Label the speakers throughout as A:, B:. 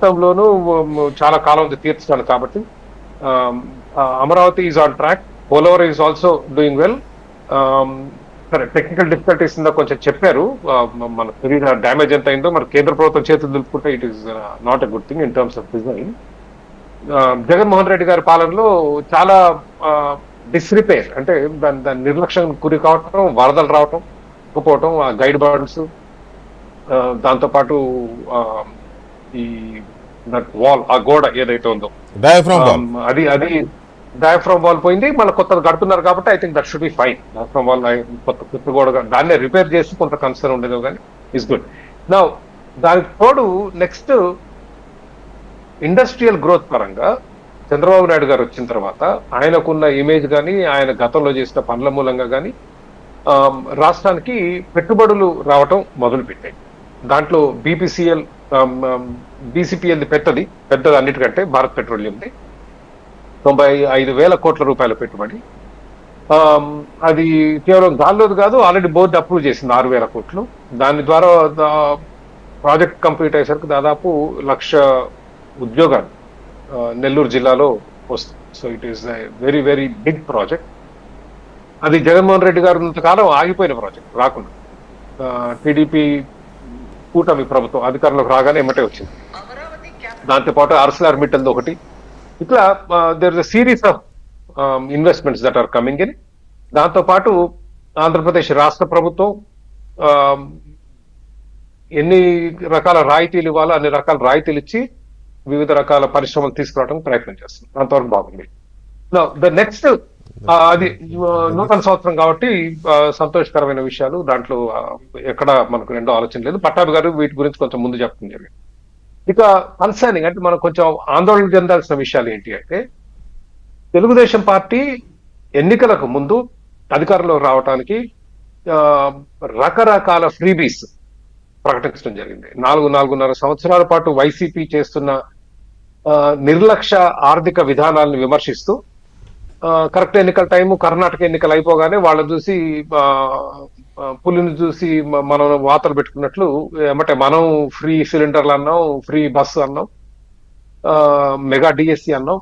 A: రాష్ట్రంలోనూ చాలా కాలం తీర్చడానికి కాబట్టి Amaravati is on track. Polavaram is also doing well. సరే, టెక్నికల్ డిఫికల్టీస్ కొంచెం చెప్పారు. మన తెలియదు డ్యామేజ్ ఎంత అయిందో. మన కేంద్ర ప్రభుత్వం చేతులు దులుపుకుంటే it is not a good thing in terms of design. Jaganmohan Reddy గారి పాలనలో చాలా డిస్రిపేర్, అంటే దాని నిర్లక్ష్యం గురి కావటం, వరదలు రావటం, పోవటం, ఆ గైడ్ బాండ్స్, దాంతోపాటు ఈ వాల్, ఆ గోడ ఏదైతే ఉందో అది డయాఫ్రామ్ వాల్ పోయింది. మళ్ళీ కొత్తది కడుతున్నారు కాబట్టి I think that should be fine. Diaphragm wall కొత్త గోడ దాన్నే రిపేర్ చేసి కొంత కన్సర్న్ ఉండేదో కానీ ఇస్ గుడ్. నా దానికి తోడు నెక్స్ట్ ఇండస్ట్రియల్ గ్రోత్ పరంగా చంద్రబాబు నాయుడు గారు వచ్చిన తర్వాత ఆయనకున్న ఇమేజ్ కానీ, ఆయన గతంలో చేసిన పనుల మూలంగా కానీ రాష్ట్రానికి పెట్టుబడులు రావటం మొదలుపెట్టాయి. దాంట్లో బీసీపీఎల్ పెద్దది అన్నిటికంటే భారత్ పెట్రోలియంది 95,000 కోట్ల రూపాయల పెట్టుబడి. అది కేవలం గాల్లోది కాదు, ఆల్రెడీ బోర్డు అప్రూవ్ చేసింది 6,000 కోట్లు. దాని ద్వారా ప్రాజెక్ట్ కంప్లీట్ అయ్యేసరికి దాదాపు 1,00,000 ఉద్యోగాలు నెల్లూరు జిల్లాలో వస్తాయి. So it is very very big project. అది జగన్మోహన్ రెడ్డి గారు ఉన్నంతకాలం ఆగిపోయిన ప్రాజెక్ట్, రాకుండా టీడీపీ కూటమి ప్రభుత్వం అధికారంలోకి రాగానే ఎమ్మటే వచ్చింది. దాంతోపాటు ఆర్సిఆర్ మిట్టల్ది ఒకటి. ఇట్లా there is a series of investments that are coming in. దాంతోపాటు ఆంధ్రప్రదేశ్ రాష్ట్ర ప్రభుత్వం ఎన్ని రకాల రాయితీలు ఇవ్వాలో అన్ని రకాల రాయితీలు ఇచ్చి వివిధ రకాల పరిశ్రమలు తీసుకురావడానికి ప్రయత్నం చేస్తుంది. అంతవరకు బాగుంది. ద నెక్స్ట్ అది నూతన సంవత్సరం కాబట్టి సంతోషకరమైన విషయాలు దాంట్లో ఎక్కడ మనకు రెండో ఆలోచన లేదు. పట్టాభి గారు వీటి గురించి కొంచెం ముందు చెప్పడం జరిగింది. ఇక కన్సర్నింగ్ అంటే మనం కొంచెం ఆందోళన చెందాల్సిన విషయాలు ఏంటి అంటే, తెలుగుదేశం పార్టీ ఎన్నికలకు ముందు అధికారంలో రావడానికి రకరకాల ఫ్రీబీస్ ప్రకటించడం జరిగింది. 4.5 సంవత్సరాల పాటు వైసీపీ చేస్తున్న నిర్లక్ష్య ఆర్థిక విధానాలను విమర్శిస్తూ కరెక్ట్ ఎన్నికల టైము కర్ణాటక ఎన్నికలు అయిపోగానే వాళ్ళని చూసి పులిని చూసి మనం వాతలు పెట్టుకున్నట్లు ఏమంటే మనం ఫ్రీ సిలిండర్లు అన్నాం, ఫ్రీ బస్సు అన్నాం, మెగా డిఎస్సి అన్నాం.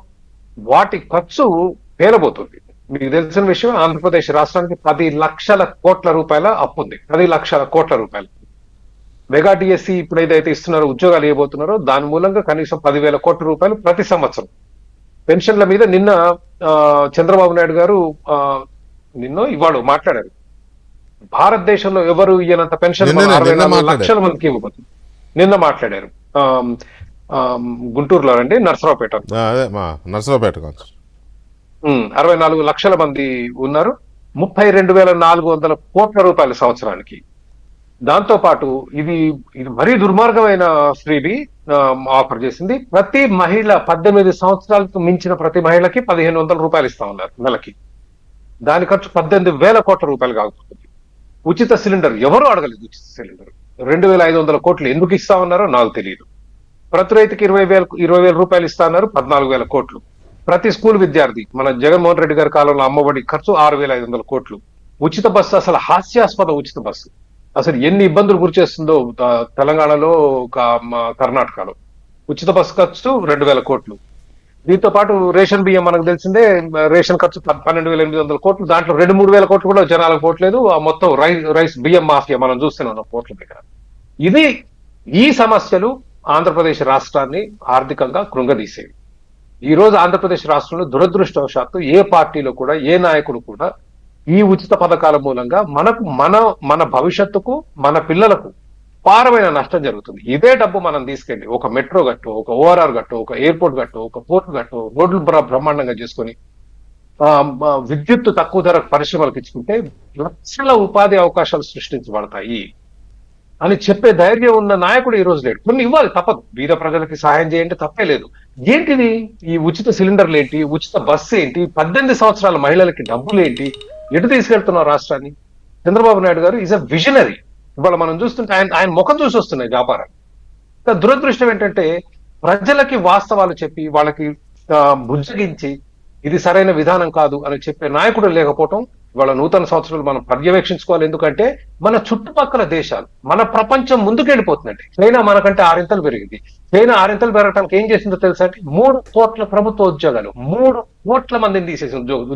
A: వాటి ఖర్చు పేలబోతుంది. మీకు తెలిసిన విషయం, ఆంధ్రప్రదేశ్ రాష్ట్రానికి 10 లక్షల కోట్ల రూపాయల అప్పు ఉంది. 10 లక్షల కోట్ల రూపాయలు. మెగా డిఎస్సి ఇప్పుడు ఏదైతే ఇస్తున్నారో, ఉద్యోగాలు ఇవ్వబోతున్నారో దాని మూలంగా కనీసం 10,000 కోట్ల రూపాయలు ప్రతి సంవత్సరం. పెన్షన్ల మీద నిన్న చంద్రబాబు నాయుడు గారు ఇవాళ మాట్లాడారు. భారతదేశంలో ఎవరు ఇయ్యనంత పెన్షన్ 64 లక్షల మందికి ఇవ్వబోతుంది. నిన్న మాట్లాడారు గుంటూరులో అండి, నర్సరావుపేట 64 లక్షల మంది ఉన్నారు. 32,400 కోట్ల రూపాయల సంవత్సరానికి. దాంతో పాటు ఇది మరీ దుర్మార్గమైన ఫ్రీబీ ఆఫర్ చేసింది. ప్రతి మహిళ 18 సంవత్సరాలకు మించిన ప్రతి మహిళకి 1,500 రూపాయలు ఇస్తా ఉన్నారు నెలకి. దాని ఖర్చు 18,000 కోట్ల రూపాయలు కాకపోతుంది. ఉచిత సిలిండర్ ఎవరు అడగలేదు. ఉచిత సిలిండర్ 2,500 కోట్లు ఎందుకు ఇస్తా ఉన్నారో నాకు తెలియదు. ప్రతి రైతుకి 20,000 రూపాయలు ఇస్తా ఉన్నారు, 14,000 కోట్లు. ప్రతి స్కూల్ విద్యార్థి, మన జగన్మోహన్ రెడ్డి గారి కాలంలో అమ్మఒడి ఖర్చు 6,500 కోట్లు. ఉచిత బస్సు అసలు హాస్యాస్పద ఉచిత బస్సు. అసలు ఎన్ని ఇబ్బందులు గురి చేస్తుందో తెలంగాణలో, కర్ణాటకలో. ఉచిత బస్సు ఖర్చు 2,000 కోట్లు. దీంతో పాటు రేషన్ బియ్యం మనకు తెలిసిందే, రేషన్ ఖర్చు 12,800 కోట్లు. దాంట్లో 2-3 కోట్లు కూడా జనాలకు పోవట్లేదు. ఆ మొత్తం రైస్ బియ్యం మాఫియా మనం చూస్తున్నాం కోట్ల దగ్గర. ఈ సమస్యలు ఆంధ్రప్రదేశ్ రాష్ట్రాన్ని ఆర్థికంగా కృంగదీసేవి. ఈ రోజు ఆంధ్రప్రదేశ్ రాష్ట్రంలో దురదృష్టవశాత్తు ఏ పార్టీలో కూడా, ఏ నాయకుడు కూడా ఈ ఉచిత పథకాల మూలంగా మన భవిష్యత్తుకు, మన పిల్లలకు పారమైన నష్టం జరుగుతుంది. ఇదే డబ్బు మనం తీసుకెళ్లి ఒక మెట్రో గట్టు, ఒక ఓఆర్ఆర్ గట్టు, ఒక ఎయిర్పోర్ట్ గట్టు, ఒక పోర్ట్ గట్టు, రోడ్లు బ్రహ్మాండంగా చేసుకొని విద్యుత్తు తక్కువ ధరకు పరిశ్రమలకు ఇచ్చుకుంటే లక్షల ఉపాధి అవకాశాలు సృష్టించబడతాయి అని చెప్పే ధైర్యం ఉన్న నాయకుడు ఈ రోజు లేడు. కొన్ని ఇవ్వాలి, తప్పదు. బీద ప్రజలకి సహాయం చేయండి, తప్పే లేదు. ఏంటిది ఈ ఉచిత సిలిండర్లు ఏంటి, ఉచిత బస్సు ఏంటి, 18 సంవత్సరాల మహిళలకి డబ్బులు ఏంటి, ఎటు తీసుకెళ్తున్నారు రాష్ట్రాన్ని? చంద్రబాబు నాయుడు గారు ఈజ్ అ విజనరీ. ఇవాళ మనం చూస్తుంటే ఆయన ముఖం చూసి వస్తున్నాయి వ్యాపారాలు. దురదృష్టం ఏంటంటే ప్రజలకి వాస్తవాలు చెప్పి వాళ్ళకి బుజ్జగించి ఇది సరైన విధానం కాదు అని చెప్పే నాయకుడు లేకపోవటం ఇవాళ నూతన సంవత్సరాలు మనం పర్యవేక్షించుకోవాలి. ఎందుకంటే మన చుట్టుపక్కల దేశాలు, మన ప్రపంచం ముందుకెళ్ళిపోతుందండి. చైనా మనకంటే 6 పెరిగింది. చైనా 6 పెరగడానికి ఏం చేసిందో తెలుసా అండి? 3 కోట్ల ప్రభుత్వ ఉద్యోగాలు, 3 కోట్ల మందిని తీసేసి ఉద్యోగాలు